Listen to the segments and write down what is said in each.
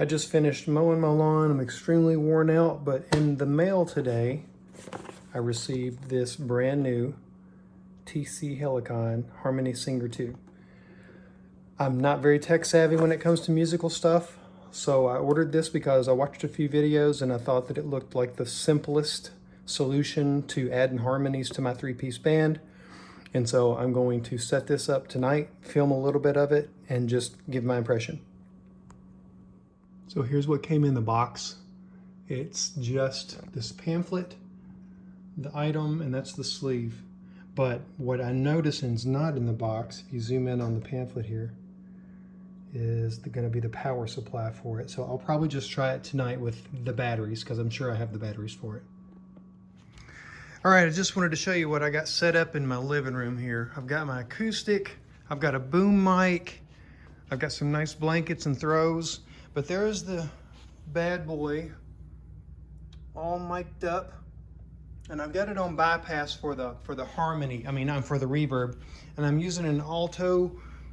I just finished mowing my lawn. I'm extremely worn out, but in the mail today, I received this brand new TC Helicon Harmony Singer 2. I'm not very tech savvy when it comes to musical stuff, so I ordered this because I watched a few videos and I thought that it looked like the simplest solution to adding harmonies to my three-piece band. And so I'm going to set this up tonight, film a little bit of it, and just give my impression. So here's what came in the box. It's just this pamphlet, the item, and that's the sleeve. But what I notice is not in the box, if you zoom in on the pamphlet here, is going to be the power supply for it. So I'll probably just try it tonight with the batteries because I'm sure I have the batteries for it. All right, I just wanted to show you what I got set up in my living room here. I've got my acoustic, I've got a boom mic, I've got some nice blankets and throws, but there's the bad boy all mic'd up, and I've got it on bypass for the harmony. For the reverb, and I'm using an Alto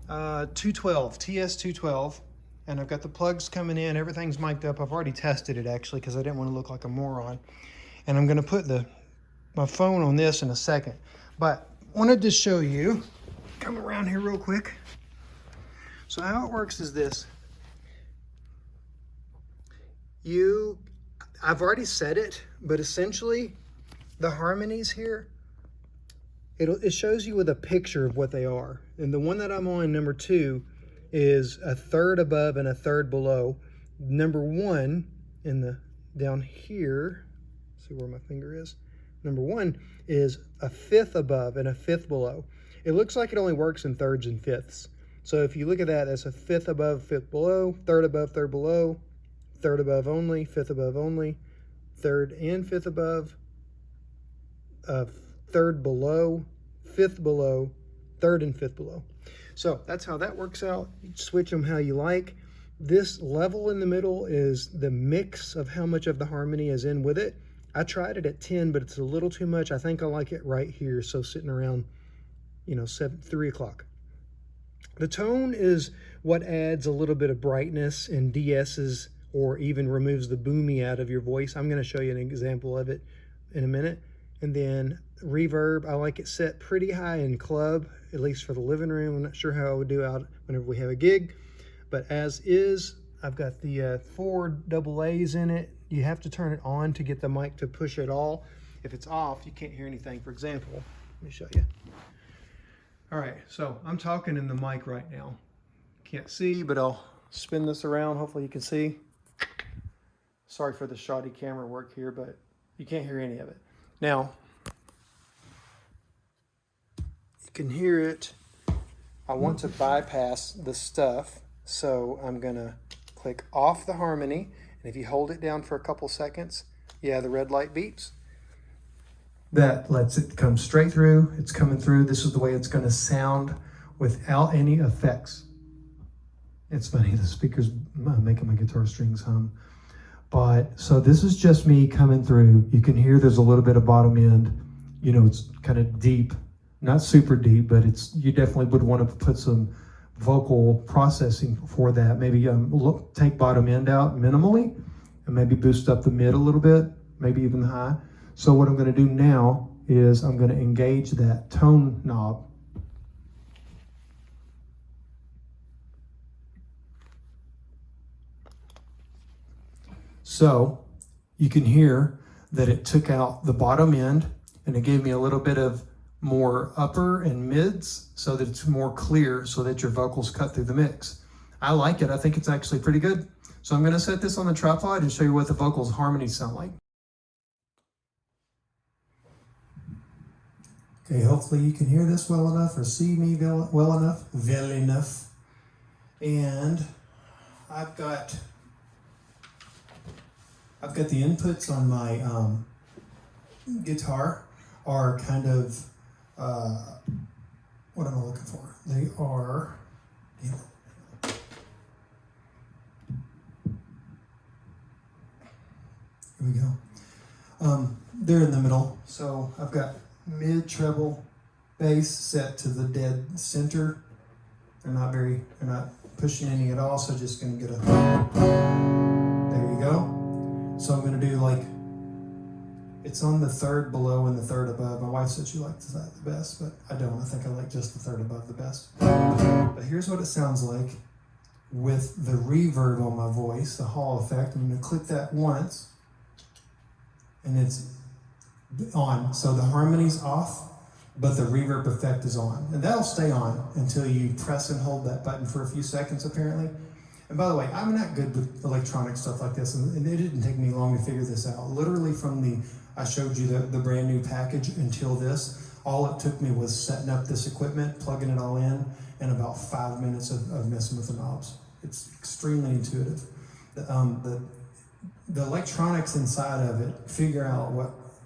212 TS212, and I've got the plugs coming in. Everything's mic'd up. I've already tested it actually because I didn't want to look like a moron. And I'm going to put my phone on this in a second, but wanted to show you. Come around here real quick. So how it works is this. I've already said it, but essentially the harmonies here, it shows you with a picture of what they are. And the one that I'm on, number 2, is a third above and a third below. Number 1 down here, see where my finger is? Number 1 is a fifth above and a fifth below. It looks like it only works in thirds and fifths. So if you look at that, that's a fifth above, fifth below, third above, third below, third above only, fifth above only, third and fifth above, third below, fifth below, third and fifth below. So that's how that works out. You switch them how you like. This level in the middle is the mix of how much of the harmony is in with it. I tried it at 10, but it's a little too much. I think I like it right here. So sitting around, 3 o'clock. The tone is what adds a little bit of brightness and de-esses or even removes the boomy out of your voice. I'm going to show you an example of it in a minute. And then reverb, I like it set pretty high in club, at least for the living room. I'm not sure how I would do out whenever we have a gig, but as is, I've got the 4 AA's in it. You have to turn it on to get the mic to push it all. If it's off, you can't hear anything. For example, let me show you. All right, so I'm talking in the mic right now. Can't see, but I'll spin this around. Hopefully you can see. Sorry for the shoddy camera work here, but you can't hear any of it. Now, you can hear it. I want to bypass the stuff, so I'm gonna click off the harmony, and if you hold it down for a couple seconds, yeah, the red light beeps. That lets it come straight through. It's coming through. This is the way it's gonna sound without any effects. It's funny, the speaker's making my guitar strings hum. But, so this is just me coming through. You can hear there's a little bit of bottom end. It's kind of deep, not super deep, but you definitely would want to put some vocal processing for that. Maybe take bottom end out minimally and maybe boost up the mid a little bit, maybe even the high. So what I'm going to do now is I'm going to engage that tone knob. So you can hear that it took out the bottom end and it gave me a little bit of more upper and mids so that it's more clear so that your vocals cut through the mix. I like it. I think it's actually pretty good. So I'm going to set this on the tripod and show you what the vocals harmonies sound like. Okay, hopefully you can hear this well enough or see me well enough. And I've got the inputs on my guitar are kind of, what am I looking for? They are, here we go. They're in the middle. So I've got mid, treble, bass set to the dead center. They're not pushing any at all, so just gonna get a It's on the third below and the third above. My wife said she liked that the best, but I don't. I think I like just the third above the best. But here's what it sounds like with the reverb on my voice, the Hall effect. I'm going to click that once, and it's on. So the harmony's off, but the reverb effect is on. And that'll stay on until you press and hold that button for a few seconds, apparently. And by the way, I'm not good with electronic stuff like this, and it didn't take me long to figure this out. Literally from I showed you the brand new package until this, all it took me was setting up this equipment, plugging it all in, and about 5 minutes of messing with the knobs. It's extremely intuitive. The electronics inside of it figure out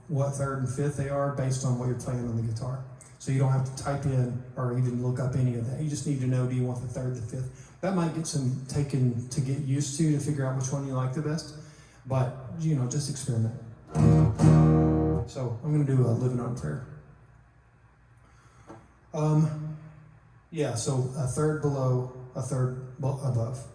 what third and fifth they are based on what you're playing on the guitar. So you don't have to type in or even look up any of that. You just need to know, do you want the third, the fifth? That might get some taken to get used to figure out which one you like the best. But, just experiment. So I'm going to do a Living on Prayer. So a third below, a third above.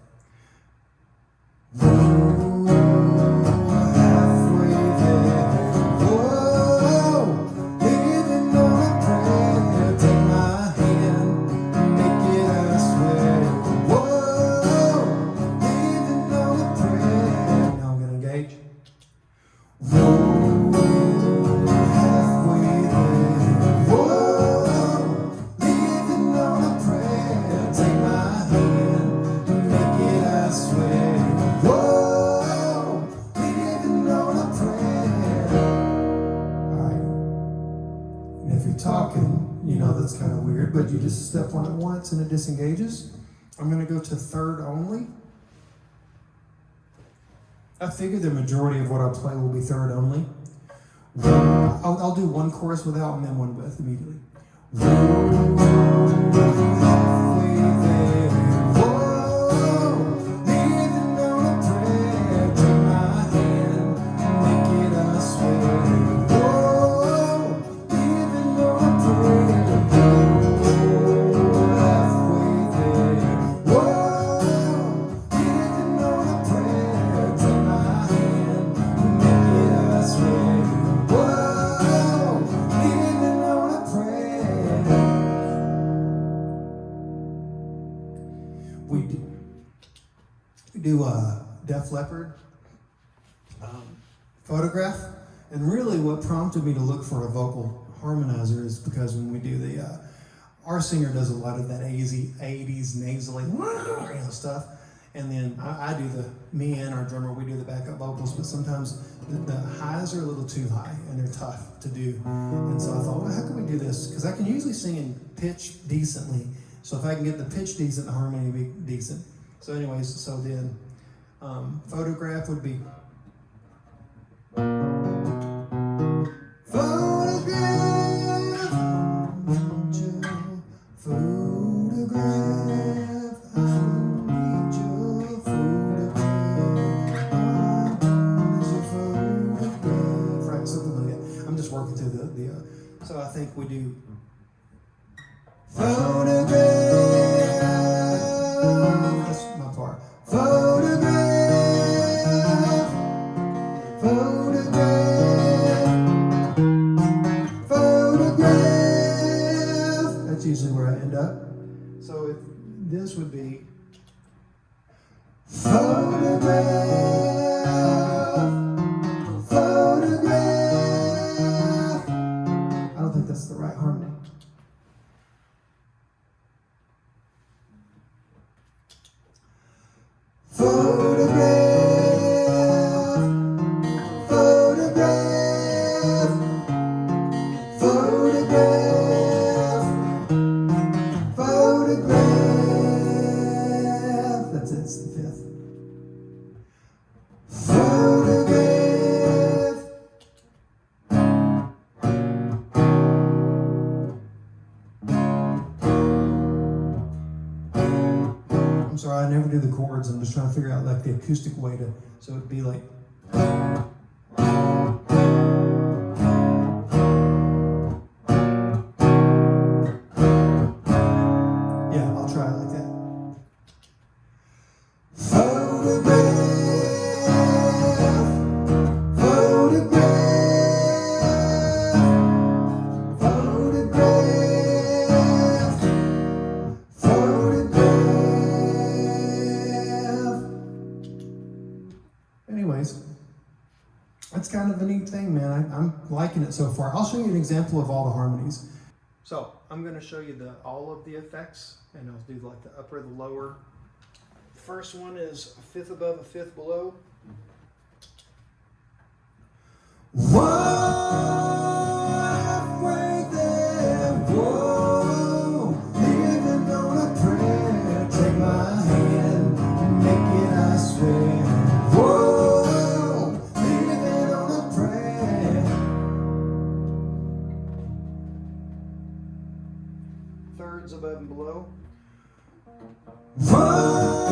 That's kind of weird, but you just step on it once and it disengages. I'm going to go to third only. I figure the majority of what I play will be third only. I'll do one chorus without and then one with immediately. Def Leppard, Photograph, and really what prompted me to look for a vocal harmonizer is because when we do our singer does a lot of that 80s nasally stuff, and then I do me and our drummer, we do the backup vocals, but sometimes the highs are a little too high and they're tough to do, and so I thought, well, how can we do this? Because I can usually sing in pitch decently, so if I can get the pitch decent, the harmony will be decent. So anyways, so then Photograph would be photograph, photograph, I need your photograph, right, something like that. I'm just working through the so I think we do photograph, that's my part, photograph. That's usually where I end up. So if this would be photograph, photograph. I don't think that's the right harmony. Photograph. I'm sorry, I never do the chords. I'm just trying to figure out like the acoustic way to, so it'd be like. Yeah, I'll try it like that. Photograph, photograph. anyways, that's kind of a neat thing, man. I'm liking it so far. I'll show you an example of all the harmonies. So I'm going to show you all of the effects, and I'll do like the upper, the lower. The first one is a fifth above, a fifth below. Whoa, halfway there, whoa, living on a prayer. Take my hand, make it, I swear. Whoa, living on a prayer. Thirds above and below. Whoa,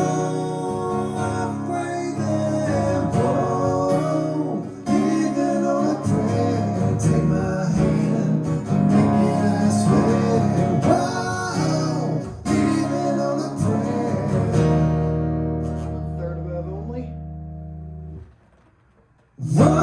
halfway there, whoa, living on a prayer. Take my hand, make it, I swear. Whoa, living on a prayer. Third above only. Whoa.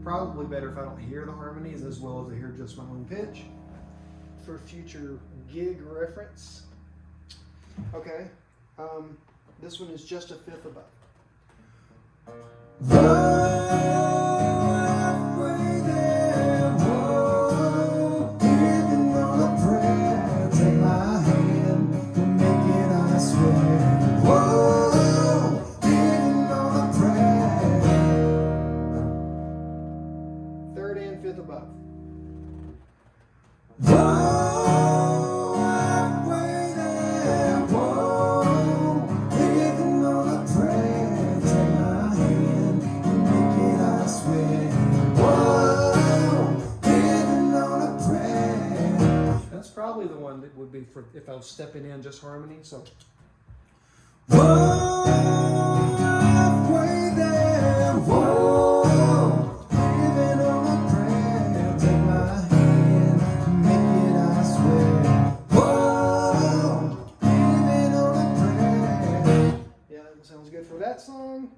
Probably better if I don't hear the harmonies as well as I hear just my own pitch for future gig reference. Okay, this one is just a fifth above. Halfway there, whoa, living on a prayer. Take my hand, make it, I swear. Whoa, living on a prayer. Third and fifth above. Whoa, halfway there, whoa, living on a prayer. Take my hand, make it, I swear. Whoa, living on a prayer. That's probably the one that would be for if I was stepping in just harmony. So. Whoa, halfway there, whoa, living on a prayer. Take my hand, make it, I swear. Whoa, living on a prayer. Yeah, that sounds good for that song.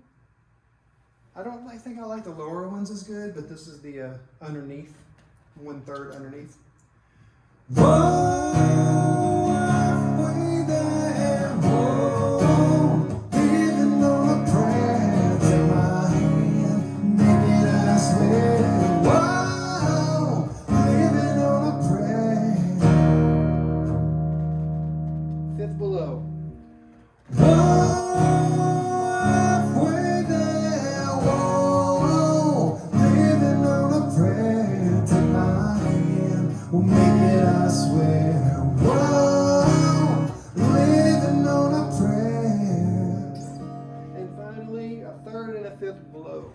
I think I like the lower ones as good, but this is the underneath, 1/3 underneath. Whoa, halfway there, whoa, living on a prayer. Take my hand, make it, I swear. Whoa, living on a prayer. Fifth below. Whoa, halfway there, whoa, living on a prayer. Take my hand, we'll make it, I swear. Whoa, living on a prayer. And finally, a third and a fifth below.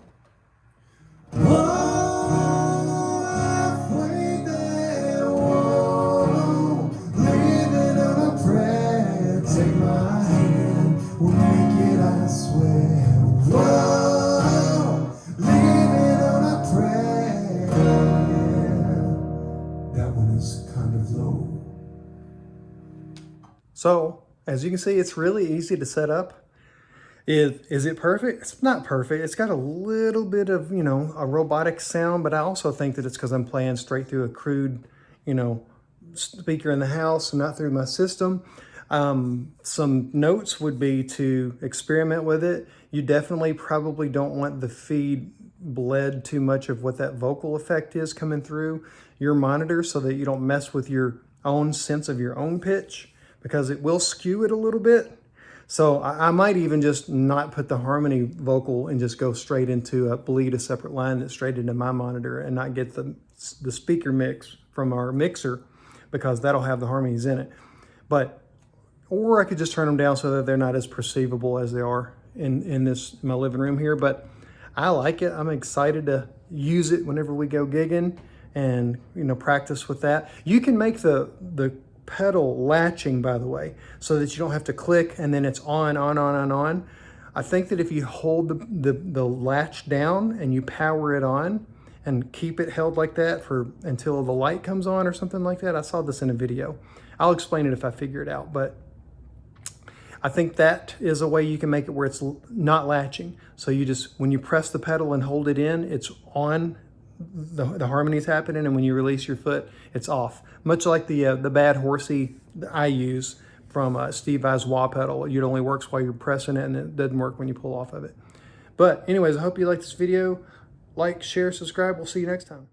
Whoa, halfway there, whoa, living on a prayer. Take my hand, we'll make it, I swear. Whoa, living on a prayer. That one is kind of low. So, as you can see, it's really easy to set up. Is it perfect? It's not perfect. It's got a little bit of, a robotic sound, but I also think that it's because I'm playing straight through a crude, speaker in the house and not through my system. Some notes would be to experiment with it. You definitely probably don't want the feed bled too much of what that vocal effect is coming through your monitor so that you don't mess with your own sense of your own pitch, because it will skew it a little bit. So I might even just not put the harmony vocal and just go straight into bleed a separate line that's straight into my monitor and not get the speaker mix from our mixer, because that'll have the harmonies in it. Or I could just turn them down so that they're not as perceivable as they are in my living room here. But I like it. I'm excited to use it whenever we go gigging and practice with that. You can make the pedal latching, by the way, so that you don't have to click and then it's on. I think that if you hold the latch down and you power it on and keep it held like that until the light comes on or something like that. I saw this in a video. I'll explain it if I figure it out, but I think that is a way you can make it where it's not latching. So you just, when you press the pedal and hold it in, it's on, the harmony's happening, and when you release your foot, it's off. Much like the Bad Horsey that I use from Steve Vai's wah pedal. It only works while you're pressing it, and it doesn't work when you pull off of it. But anyways, I hope you like this video. Like, share, subscribe. We'll see you next time.